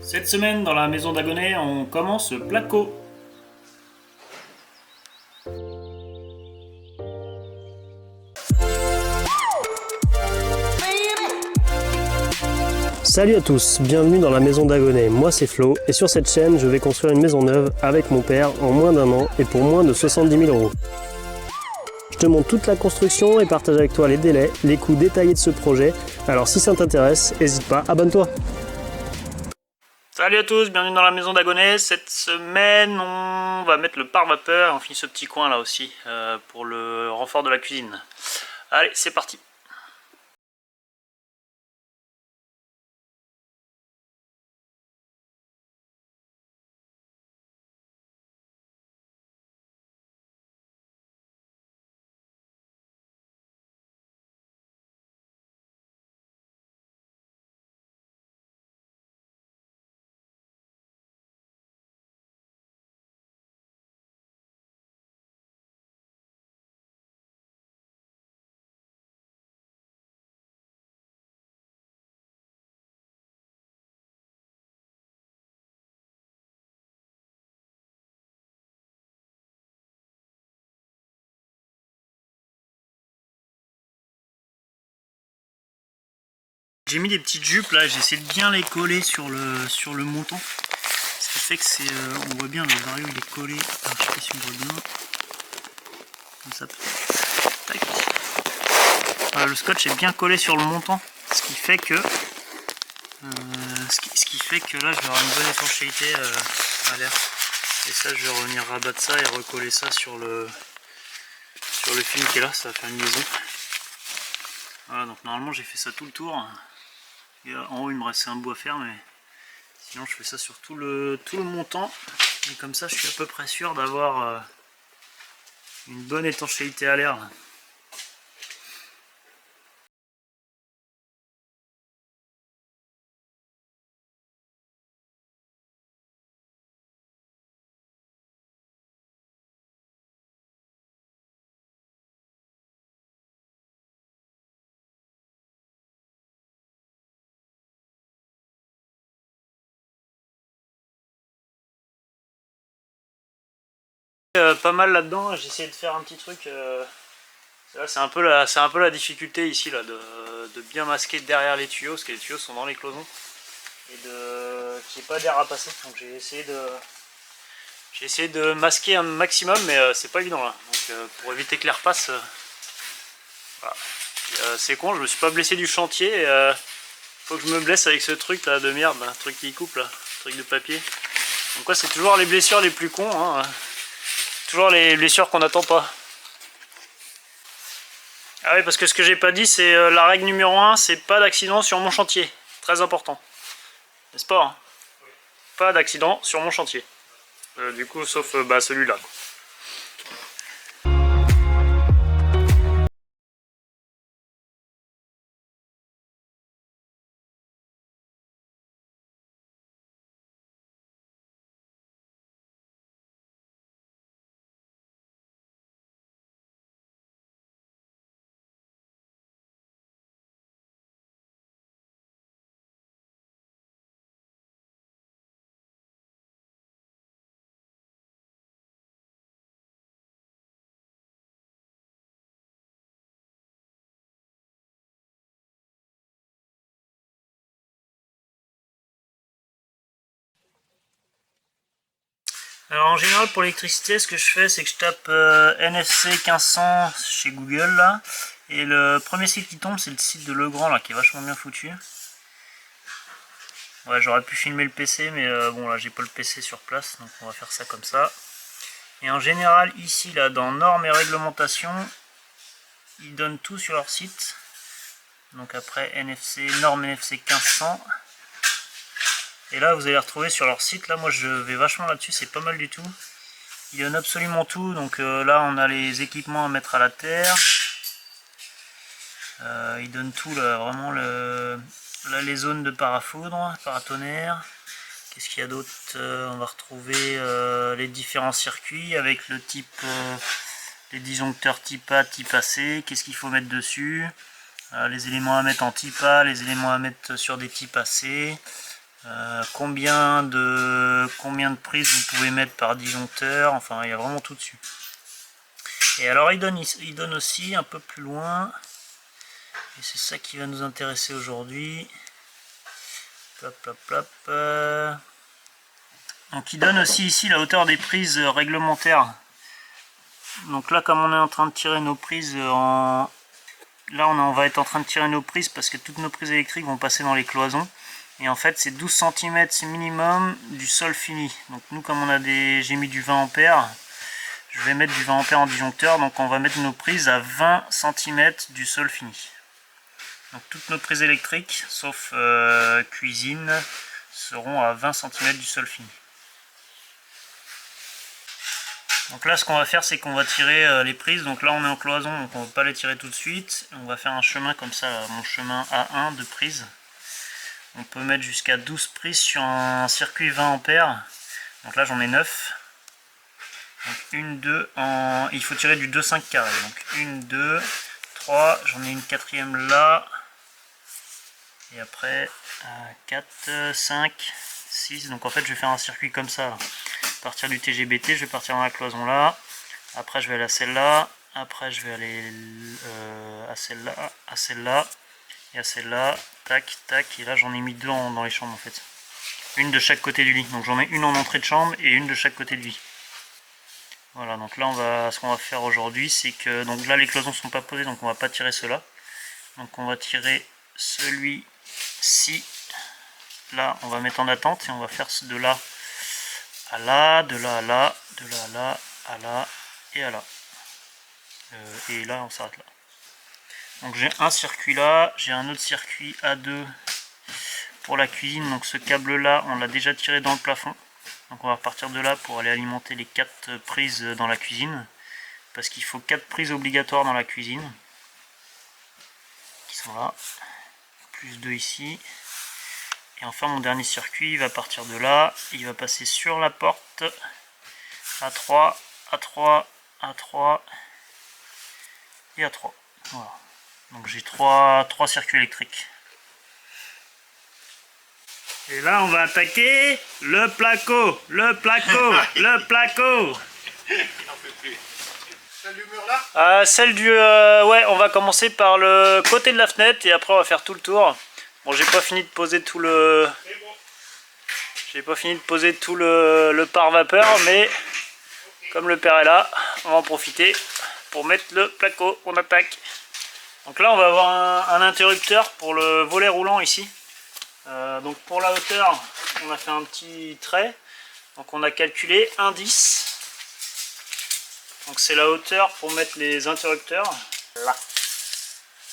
Cette semaine, dans la maison d'Agonet, on commence Placo. Salut à tous, bienvenue dans la maison d'Agonet, moi c'est Flo et sur cette chaîne je vais construire une maison neuve avec mon père en moins d'1 an et pour moins de 70 000 €. Je te montre toute la construction et partage avec toi les délais, les coûts détaillés de ce projet, alors si ça t'intéresse, n'hésite pas, abonne-toi. Salut à tous, bienvenue dans la maison d'Agonet. Cette semaine, on va mettre le pare-vapeur et on finit ce petit coin là aussi pour le renfort de la cuisine. Allez, c'est parti. J'ai mis des petites jupes là, j'ai essayé de bien les coller sur le montant. Ce qui fait que c'est, on voit bien le vario il est collé. Alors, je sais pas si on voit bien. Comme ça peut-être. Tac. Voilà, le scotch est bien collé sur le montant, ce qui fait que là je vais avoir une bonne étanchéité à l'air. Et ça je vais revenir rabattre ça et recoller ça sur le film qui est là, ça va faire une liaison. Voilà, donc normalement j'ai fait ça tout le tour. Et en haut il me restait un bout à faire, mais sinon je fais ça sur tout le montant. Et comme ça je suis à peu près sûr d'avoir une bonne étanchéité à l'air. Pas mal là-dedans, j'ai essayé de faire un petit truc. C'est un peu la difficulté ici là, de bien masquer derrière les tuyaux, parce que les tuyaux sont dans les cloisons. Et qu'il n'y ait pas d'air à passer. Donc j'ai essayé de masquer un maximum, mais c'est pas évident là. Donc pour éviter que l'air passe, voilà. C'est con, je me suis pas blessé du chantier. Faut que je me blesse avec ce truc là de merde, un truc qui coupe là, truc de papier. Donc quoi, c'est toujours les blessures les plus cons, hein. Toujours les blessures qu'on n'attend pas. Ah oui, parce que ce que j'ai pas dit, c'est la règle numéro 1, c'est pas d'accident sur mon chantier. Très important. N'est-ce pas, hein? Pas d'accident sur mon chantier. Du coup, sauf celui-là. Alors en général pour l'électricité, ce que je fais, c'est que je tape NFC 1500 chez Google là, et le premier site qui tombe, c'est le site de Legrand là, qui est vachement bien foutu. Ouais, j'aurais pu filmer le PC, mais bon là j'ai pas le PC sur place, donc on va faire ça comme ça. Et en général ici là, dans normes et réglementations, ils donnent tout sur leur site. Donc après NFC, norme NFC 1500. Et là vous allez retrouver sur leur site, là moi je vais vachement là-dessus, c'est pas mal du tout. Ils donnent absolument tout, donc là on a les équipements à mettre à la terre. Ils donnent tout là, vraiment là les zones de parafoudre, paratonnerre. Qu'est-ce qu'il y a d'autre? On va retrouver les différents circuits avec le type, les disjoncteurs type A, type AC, qu'est-ce qu'il faut mettre dessus, les éléments à mettre en type A, les éléments à mettre sur des types AC. combien de prises vous pouvez mettre par disjoncteur, enfin il y a vraiment tout dessus. Et alors il donne aussi un peu plus loin, et c'est ça qui va nous intéresser aujourd'hui. Donc il donne aussi ici la hauteur des prises réglementaires. Donc là, comme on est en train de tirer nos prises là on va être en train de tirer nos prises parce que toutes nos prises électriques vont passer dans les cloisons. Et en fait c'est 12 cm minimum du sol fini. Donc nous, comme j'ai mis du 20 A, je vais mettre du 20 A en disjoncteur, donc on va mettre nos prises à 20 cm du sol fini. Donc toutes nos prises électriques, sauf cuisine, seront à 20 cm du sol fini. Donc là, ce qu'on va faire, c'est qu'on va tirer les prises. Donc là, on est en cloison, donc on ne va pas les tirer tout de suite. On va faire un chemin comme ça, là, mon chemin A1 de prises. On peut mettre jusqu'à 12 prises sur un circuit 20 A. Donc là, j'en ai 9. Donc 1, 2, il faut tirer du 2,5 carré. Donc 1, 2, 3, j'en ai une quatrième là. Et après 4, 5, 6. Donc en fait, je vais faire un circuit comme ça, là. À partir du TGBT, je vais partir dans la cloison là, après je vais aller à celle-là, après je vais aller à celle-là, et à celle-là, tac, tac, et là j'en ai mis deux dans les chambres en fait. Une de chaque côté du lit, donc j'en mets une en entrée de chambre et une de chaque côté de lit. Voilà, donc là ce qu'on va faire aujourd'hui, c'est que, donc là les cloisons sont pas posées, donc on va pas tirer ceux-là. Donc on va tirer celui-ci, là on va mettre en attente et on va faire de là à là, de là à là, de là à là, à là et à là. Et là on s'arrête là. Donc j'ai un circuit là, j'ai un autre circuit A2 pour la cuisine. Donc ce câble là on l'a déjà tiré dans le plafond. Donc on va repartir de là pour aller alimenter les 4 prises dans la cuisine. Parce qu'il faut 4 prises obligatoires dans la cuisine. Qui sont là. Plus 2 ici. Et enfin mon dernier circuit il va partir de là, il va passer sur la porte A3, A3, A3 et A3. Voilà. Donc j'ai 3 circuits électriques. Et là on va attaquer le placo, le placo, le placo. Celle du mur là Celle du... ouais, on va commencer par le côté de la fenêtre et après on va faire tout le tour. Bon, j'ai pas fini de poser tout le... pare-vapeur, mais comme le père est là, on va en profiter pour mettre le placo. On attaque. Donc là, on va avoir un interrupteur pour le volet roulant ici. Donc pour la hauteur, on a fait un petit trait. Donc on a calculé 1,10. Donc c'est la hauteur pour mettre les interrupteurs. Là.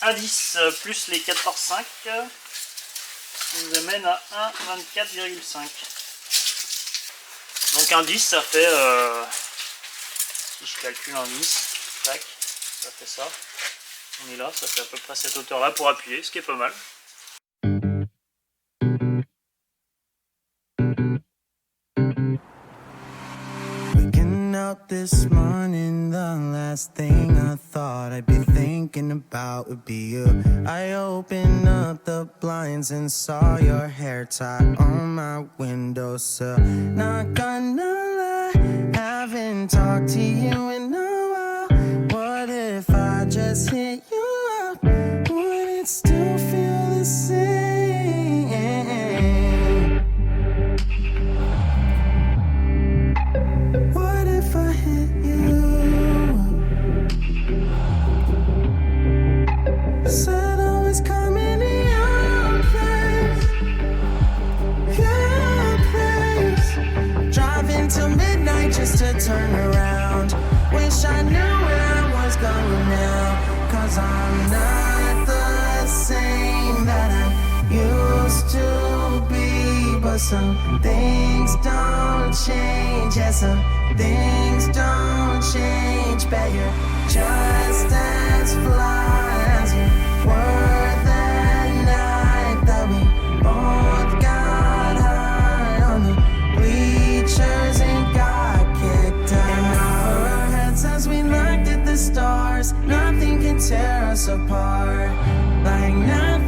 1,10 plus les 14,5. Qui nous amène à 1,24,5. Donc 1,10 ça fait, si je calcule 1,10, tac, ça fait ça. On est là, ça fait à peu près cette hauteur là pour appuyer, ce qui est pas mal. This morning, the last thing I thought I'd be thinking about would be you. I opened up the blinds and saw your hair tie on my windowsill. Not gonna lie, haven't talked to you in a while. What if I just hit you up? Would it still feel the same? What if I hit you? Said I was coming to your place. Driving till midnight just to turn around. Wish I knew where I was going now. 'Cause I'm not the same that I used to be. But some things don't change. Yeah, some things don't change. Bet you're just as fly as you were that night that we both got high on the bleachers and got kicked out. In our heads as we looked at the stars, nothing can tear us apart. Like nothing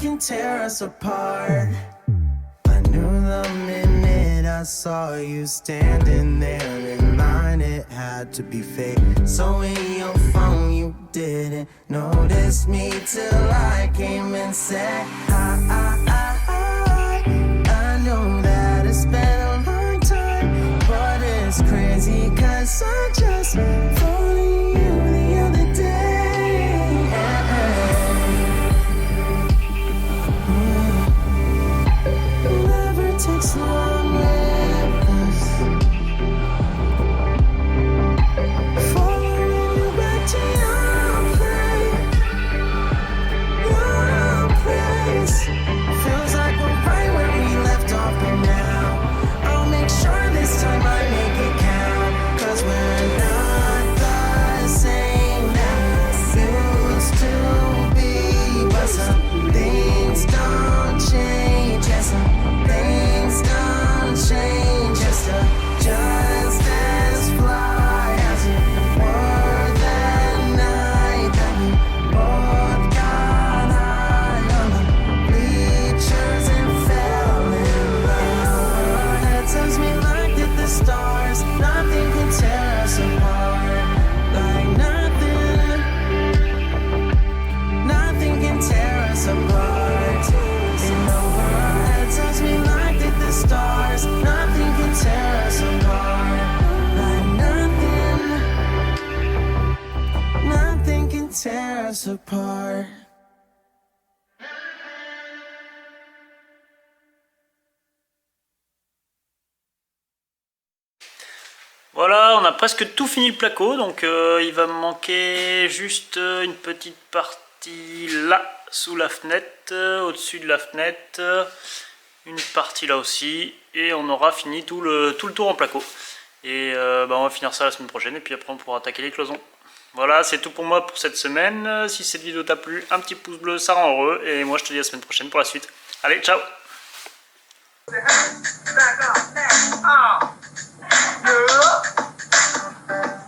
can tear us apart. I knew the minute I saw you standing there in line, it had to be fake. So in your phone you didn't notice me till I came and said hi. I know that it's been a long time, but it's crazy cause I just followed you the other day. Never takes long with us. Following you back to your place. Feels like we're right where we left off, but now I'll make sure this time I make it count. Cause we're not the same that we used to be. But some things don't change. Yeah, some things don't change. Just as fly as you were that night that we both got high on the bleachers and fell in love. That tells me like that the stars, nothing can tear us apart. Like nothing can tear us apart. And over our head tells me like that the stars, nothing can tear us apart. Like nothing can tear us apart. Voilà, on a presque tout fini le placo, donc il va me manquer juste une petite partie là, sous la fenêtre, au-dessus de la fenêtre, une partie là aussi, et on aura fini tout le tour en placo. Et on va finir ça la semaine prochaine, et puis après on pourra attaquer les cloisons. Voilà, c'est tout pour moi pour cette semaine. Si cette vidéo t'a plu, un petit pouce bleu, ça rend heureux, et moi je te dis à la semaine prochaine pour la suite. Allez, ciao!